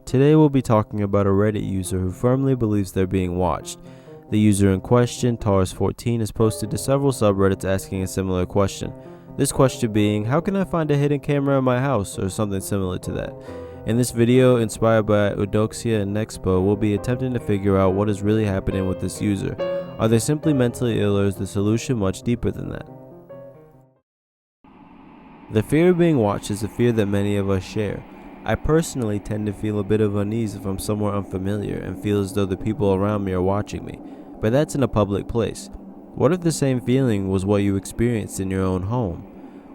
Today we'll be talking about a Reddit user who firmly believes they're being watched. The user in question, Tars14, has posted to several subreddits asking a similar question. This question being, how can I find a hidden camera in my house, or something similar to that. In this video, inspired by Eudoxia and Nexpo, we'll be attempting to figure out what is really happening with this user. Are they simply mentally ill, or is the solution much deeper than that? The fear of being watched is a fear that many of us share. I personally tend to feel a bit of unease if I'm somewhere unfamiliar and feel as though the people around me are watching me, but that's in a public place. What if the same feeling was what you experienced in your own home?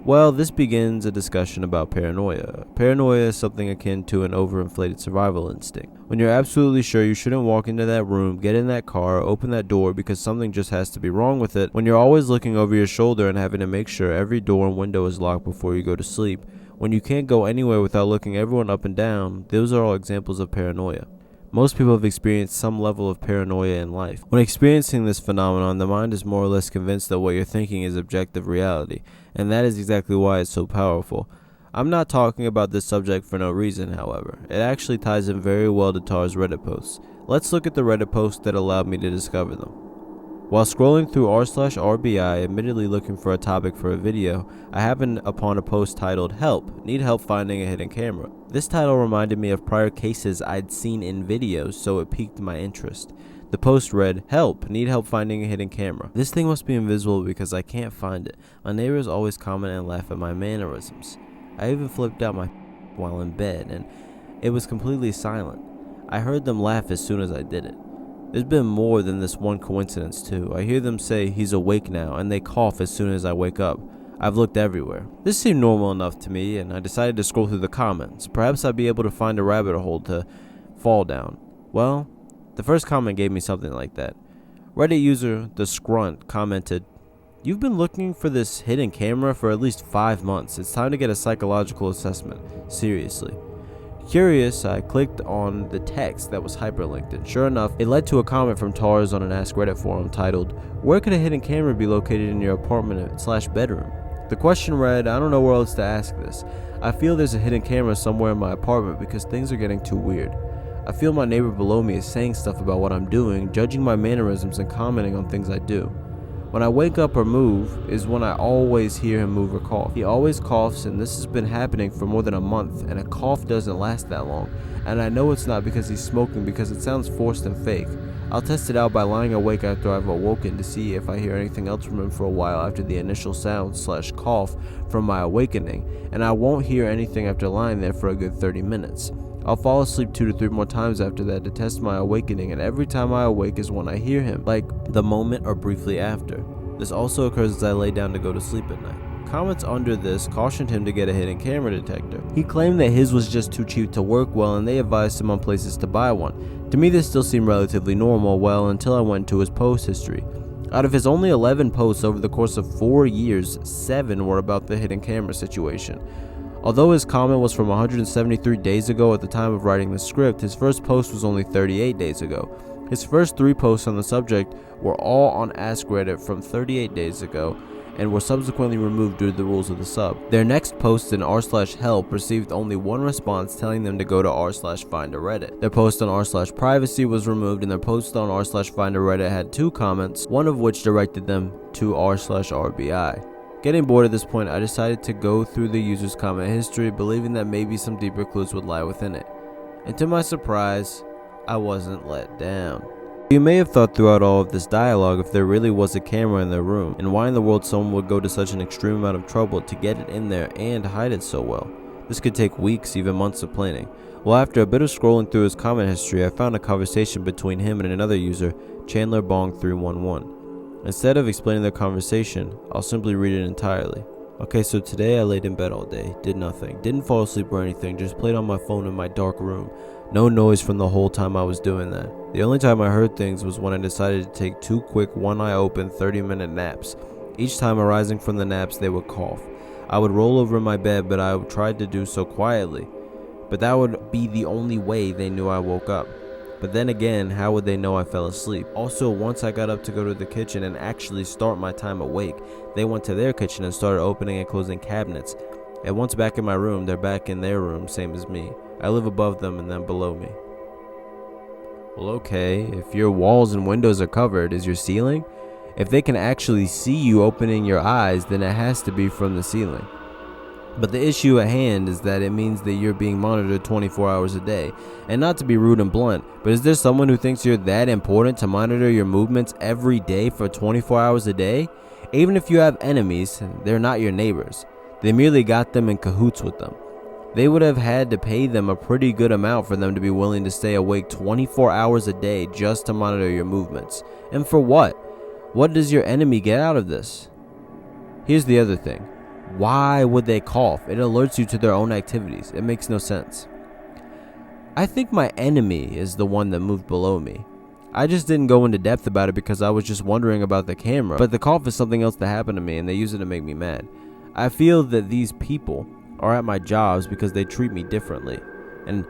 Well, this begins a discussion about paranoia. Paranoia is something akin to an overinflated survival instinct. When you're absolutely sure you shouldn't walk into that room, get in that car, or open that door because something just has to be wrong with it. When you're always looking over your shoulder and having to make sure every door and window is locked before you go to sleep. When you can't go anywhere without looking everyone up and down, those are all examples of paranoia. Most people have experienced some level of paranoia in life. When experiencing this phenomenon, the mind is more or less convinced that what you're thinking is objective reality, and that is exactly why it's so powerful. I'm not talking about this subject for no reason, however. It actually ties in very well to Tar's Reddit posts. Let's look at the Reddit posts that allowed me to discover them. While scrolling through r/RBI, admittedly looking for a topic for a video, I happened upon a post titled, "Help, Need Help Finding a Hidden Camera." This title reminded me of prior cases I'd seen in videos, so it piqued my interest. The post read, "Help, Need Help Finding a Hidden Camera. This thing must be invisible because I can't find it. My neighbors always comment and laugh at my mannerisms. I even flipped out my while in bed, and it was completely silent. I heard them laugh as soon as I did it. There's been more than this one coincidence too. I hear them say he's awake now, and they cough as soon as I wake up. I've looked everywhere." This seemed normal enough to me, and I decided to scroll through the comments. Perhaps I'd be able to find a rabbit hole to fall down. Well, the first comment gave me something like that. Reddit user The Scrunt commented, "You've been looking for this hidden camera for at least 5 months. It's time to get a psychological assessment. Seriously." Curious, I clicked on the text that was hyperlinked, and sure enough, it led to a comment from Tars on an Ask Reddit forum titled, "Where could a hidden camera be located in your apartment/bedroom?" The question read, "I don't know where else to ask this. I feel there's a hidden camera somewhere in my apartment because things are getting too weird. I feel my neighbor below me is saying stuff about what I'm doing, judging my mannerisms and commenting on things I do. When I wake up or move is when I always hear him move or cough. He always coughs, and this has been happening for more than a month, and a cough doesn't last that long. And I know it's not because he's smoking because it sounds forced and fake. I'll test it out by lying awake after I've awoken to see if I hear anything else from him for a while after the initial sound/cough from my awakening, and I won't hear anything after lying there for a good 30 minutes. I'll fall asleep 2 to 3 more times after that to test my awakening, and every time I awake is when I hear him, like the moment or briefly after. This also occurs as I lay down to go to sleep at night." Comments under this cautioned him to get a hidden camera detector. He claimed that his was just too cheap to work well, and they advised him on places to buy one. To me, this still seemed relatively normal, well, until I went to his post history. Out of his only 11 posts over the course of 4 years, 7 were about the hidden camera situation. Although his comment was from 173 days ago at the time of writing the script, his first post was only 38 days ago. His first 3 posts on the subject were all on Ask Reddit from 38 days ago, and were subsequently removed due to the rules of the sub. Their next post in r/help received only 1 response telling them to go to r/findareddit. Their post on r/privacy was removed, and their post on r/findareddit had 2 comments, one of which directed them to r/RBI. Getting bored at this point, I decided to go through the user's comment history, believing that maybe some deeper clues would lie within it. And to my surprise, I wasn't let down. You may have thought throughout all of this dialogue if there really was a camera in their room, and why in the world someone would go to such an extreme amount of trouble to get it in there and hide it so well. This could take weeks, even months of planning. Well, after a bit of scrolling through his comment history, I found a conversation between him and another user, ChandlerBong311. Instead of explaining their conversation, I'll simply read it entirely. "Okay, so today I laid in bed all day, did nothing, didn't fall asleep or anything, just played on my phone in my dark room. No noise from the whole time I was doing that. The only time I heard things was when I decided to take 2 quick one-eye open 30-minute naps. Each time arising from the naps, they would cough. I would roll over in my bed, but I tried to do so quietly. But that would be the only way they knew I woke up. But then again, how would they know I fell asleep? Also, once I got up to go to the kitchen and actually start my time awake, they went to their kitchen and started opening and closing cabinets. And once back in my room, they're back in their room, same as me. I live above them and then below me. Well, okay, if your walls and windows are covered, is your ceiling? If they can actually see you opening your eyes, then it has to be from the ceiling. But the issue at hand is that it means that you're being monitored 24 hours a day. And not to be rude and blunt, but is there someone who thinks you're that important to monitor your movements every day for 24 hours a day? Even if you have enemies, they're not your neighbors. They merely got them in cahoots with them. They would have had to pay them a pretty good amount for them to be willing to stay awake 24 hours a day just to monitor your movements. And for what? What does your enemy get out of this? Here's the other thing. Why would they cough? It alerts you to their own activities. It makes no sense. I think my enemy is the one that moved below me. I just didn't go into depth about it because I was just wondering about the camera. But the cough is something else that happened to me and they use it to make me mad. I feel that these people are at my jobs because they treat me differently and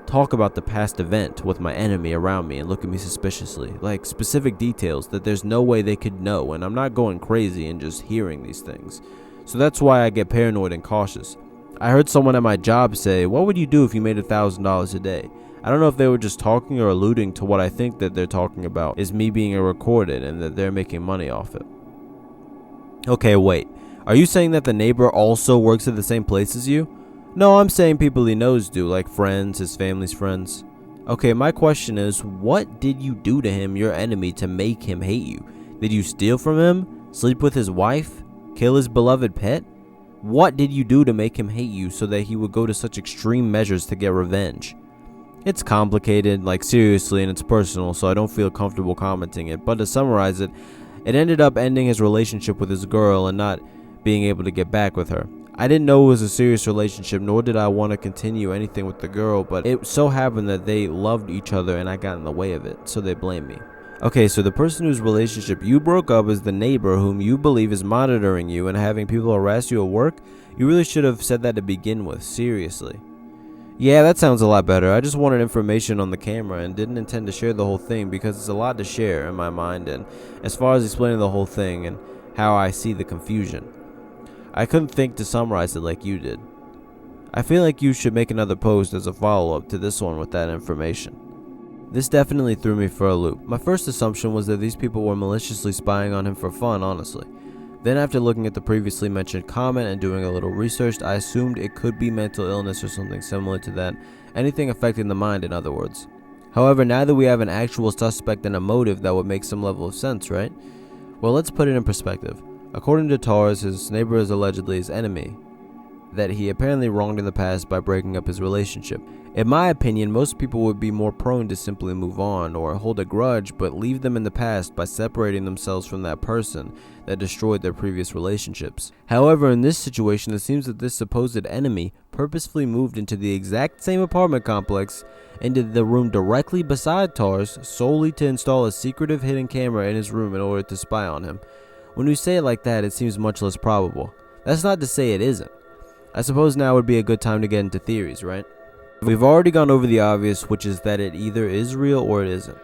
talk about the past event with my enemy around me and look at me suspiciously, like specific details that there's no way they could know, and I'm not going crazy and just hearing these things. So that's why I get paranoid and cautious. I heard someone at my job say, "What would you do if you made $1,000 a day?" I don't know if they were just talking or alluding to what I think that they're talking about is me being recorded and that they're making money off it. Okay, wait. Are you saying that the neighbor also works at the same place as you? No, I'm saying people he knows do, like friends, his family's friends. Okay, my question is, what did you do to him, your enemy, to make him hate you? Did you steal from him? Sleep with his wife? Kill his beloved pet? What did you do to make him hate you so that he would go to such extreme measures to get revenge? It's complicated, like seriously, and it's personal, so I don't feel comfortable commenting it, but to summarize it, it ended up ending his relationship with his girl and not being able to get back with her. I didn't know it was a serious relationship, nor did I want to continue anything with the girl, but it so happened that they loved each other and I got in the way of it, so they blame me. Okay, so the person whose relationship you broke up is the neighbor whom you believe is monitoring you and having people harass you at work? You really should have said that to begin with, seriously. Yeah, that sounds a lot better. I just wanted information on the camera and didn't intend to share the whole thing because it's a lot to share in my mind, and as far as explaining the whole thing and how I see the confusion. I couldn't think to summarize it like you did. I feel like you should make another post as a follow-up to this one with that information. This definitely threw me for a loop. My first assumption was that these people were maliciously spying on him for fun, honestly. Then after looking at the previously mentioned comment and doing a little research, I assumed it could be mental illness or something similar to that, anything affecting the mind in other words. However, now that we have an actual suspect and a motive, that would make some level of sense, right? Well, let's put it in perspective. According to Tars, his neighbor is allegedly his enemy, that he apparently wronged in the past by breaking up his relationship. In my opinion, most people would be more prone to simply move on or hold a grudge but leave them in the past by separating themselves from that person that destroyed their previous relationships. However, in this situation, it seems that this supposed enemy purposefully moved into the exact same apartment complex, into the room directly beside Tars, solely to install a secretive hidden camera in his room in order to spy on him. When you say it like that, it seems much less probable. That's not to say it isn't. I suppose now would be a good time to get into theories, right? We've already gone over the obvious, which is that it either is real or it isn't.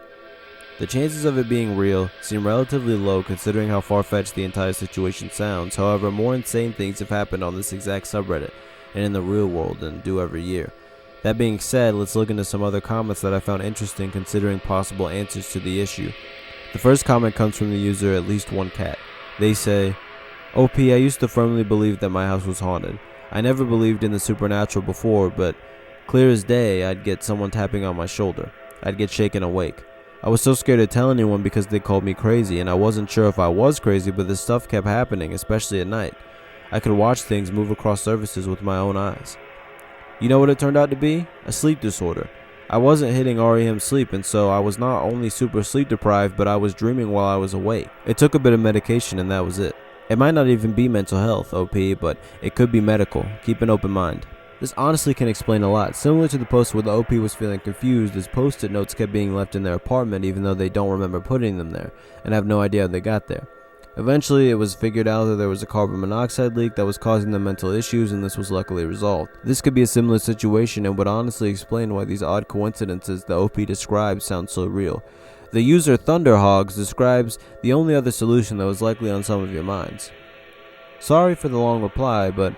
The chances of it being real seem relatively low considering how far-fetched the entire situation sounds. However, more insane things have happened on this exact subreddit and in the real world than do every year. That being said, let's look into some other comments that I found interesting considering possible answers to the issue. The first comment comes from the user At Least One Cat. They say, OP, I used to firmly believe that my house was haunted. I never believed in the supernatural before, but clear as day, I'd get someone tapping on my shoulder. I'd get shaken awake. I was so scared to tell anyone because they called me crazy, and I wasn't sure if I was crazy, but this stuff kept happening, especially at night. I could watch things move across surfaces with my own eyes. You know what it turned out to be? A sleep disorder. I wasn't hitting REM sleep, and so I was not only super sleep deprived, but I was dreaming while I was awake. It took a bit of medication, and that was it. It might not even be mental health, OP, but it could be medical. Keep an open mind. This honestly can explain a lot. Similar to the post where the OP was feeling confused as post-it notes kept being left in their apartment even though they don't remember putting them there and have no idea how they got there. Eventually, it was figured out that there was a carbon monoxide leak that was causing them mental issues, and this was luckily resolved. This could be a similar situation and would honestly explain why these odd coincidences the OP describes sound so real. The user Thunderhogs describes the only other solution that was likely on some of your minds. Sorry for the long reply, but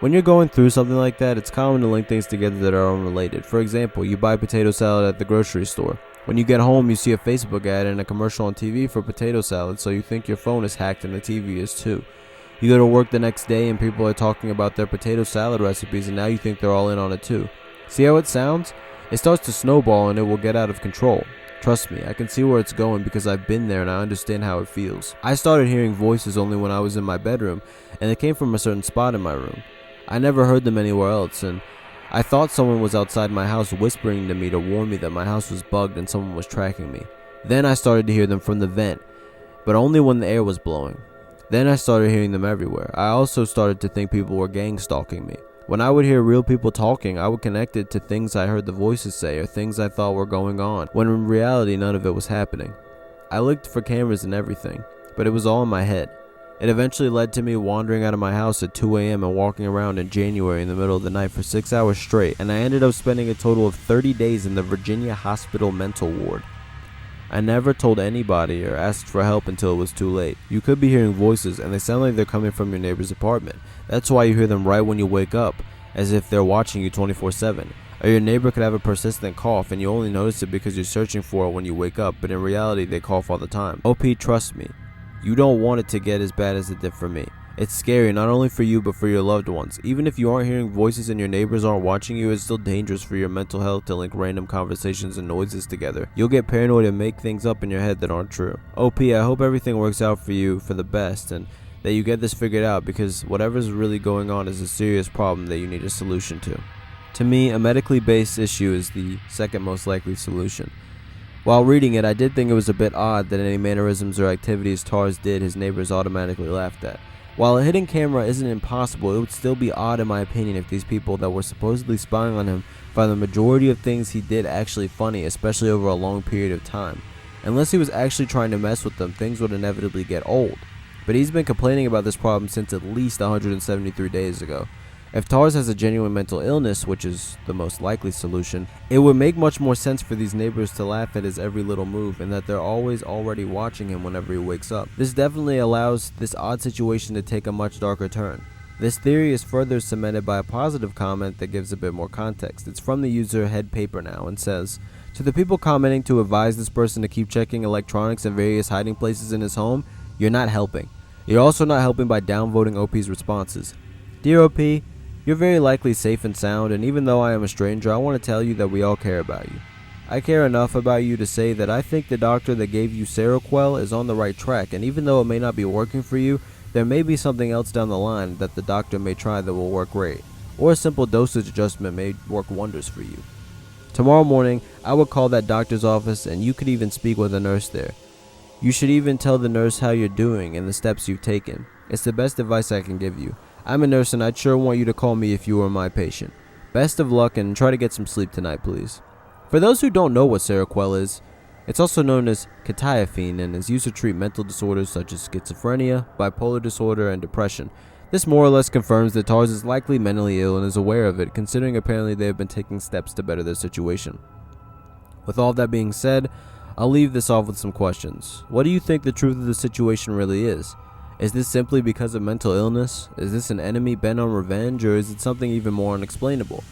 When you're going through something like that, it's common to link things together that are unrelated. For example, you buy potato salad at the grocery store. When you get home, you see a Facebook ad and a commercial on TV for potato salad, so you think your phone is hacked and the TV is too. You go to work the next day and people are talking about their potato salad recipes, and now you think they're all in on it too. See how it sounds? It starts to snowball and it will get out of control. Trust me, I can see where it's going because I've been there and I understand how it feels. I started hearing voices only when I was in my bedroom, and they came from a certain spot in my room. I never heard them anywhere else, and I thought someone was outside my house whispering to me to warn me that my house was bugged and someone was tracking me. Then I started to hear them from the vent, but only when the air was blowing. Then I started hearing them everywhere. I also started to think people were gang stalking me. When I would hear real people talking, I would connect it to things I heard the voices say or things I thought were going on, when in reality none of it was happening. I looked for cameras and everything, but it was all in my head. It eventually led to me wandering out of my house at 2 a.m. and walking around in January in the middle of the night for 6 hours straight, and I ended up spending a total of 30 days in the Virginia Hospital mental ward. I never told anybody or asked for help until it was too late. You could be hearing voices and they sound like they're coming from your neighbor's apartment. That's why you hear them right when you wake up, as if they're watching you 24/7. Or your neighbor could have a persistent cough and you only notice it because you're searching for it when you wake up, but in reality they cough all the time. OP, trust me, you don't want it to get as bad as it did for me. It's scary not only for you but for your loved ones. Even if you aren't hearing voices and your neighbors aren't watching you, it's still dangerous for your mental health to link random conversations and noises together. You'll get paranoid and make things up in your head that aren't true. OP, I hope everything works out for you for the best and that you get this figured out, because whatever's really going on is a serious problem that you need a solution to. To me, a medically based issue is the second most likely solution. While reading it, I did think it was a bit odd that any mannerisms or activities Tars did his neighbors automatically laughed at. While a hidden camera isn't impossible, it would still be odd in my opinion if these people that were supposedly spying on him found the majority of things he did actually funny, especially over a long period of time. Unless he was actually trying to mess with them, things would inevitably get old. But he's been complaining about this problem since at least 173 days ago. If Tars has a genuine mental illness, which is the most likely solution, it would make much more sense for these neighbors to laugh at his every little move and that they're always already watching him whenever he wakes up. This definitely allows this odd situation to take a much darker turn. This theory is further cemented by a positive comment that gives a bit more context. It's from the user HeadPaperNow and says, "To the people commenting to advise this person to keep checking electronics and various hiding places in his home, you're not helping. You're also not helping by downvoting OP's responses. Dear OP, you're very likely safe and sound, and even though I am a stranger, I want to tell you that we all care about you. I care enough about you to say that I think the doctor that gave you Seroquel is on the right track, and even though it may not be working for you, there may be something else down the line that the doctor may try that will work great, or a simple dosage adjustment may work wonders for you. Tomorrow morning, I would call that doctor's office and you could even speak with a nurse there. You should even tell the nurse how you're doing and the steps you've taken. It's the best advice I can give you. I'm a nurse and I'd sure want you to call me if you were my patient. Best of luck and try to get some sleep tonight, please." For those who don't know what Seroquel is, it's also known as quetiapine and is used to treat mental disorders such as schizophrenia, bipolar disorder, and depression. This more or less confirms that Tars is likely mentally ill and is aware of it, considering apparently they have been taking steps to better their situation. With all that being said, I'll leave this off with some questions. What do you think the truth of the situation really is? Is this simply because of mental illness? Is this an enemy bent on revenge, or is it something even more unexplainable?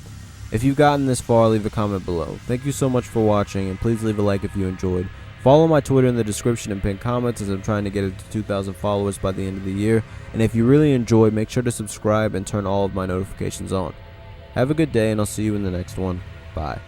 If you've gotten this far, leave a comment below. Thank you so much for watching, and please leave a like if you enjoyed. Follow my Twitter in the description and pin comments, as I'm trying to get it to 2,000 followers by the end of the year. And if you really enjoyed, make sure to subscribe and turn all of my notifications on. Have a good day, and I'll see you in the next one. Bye.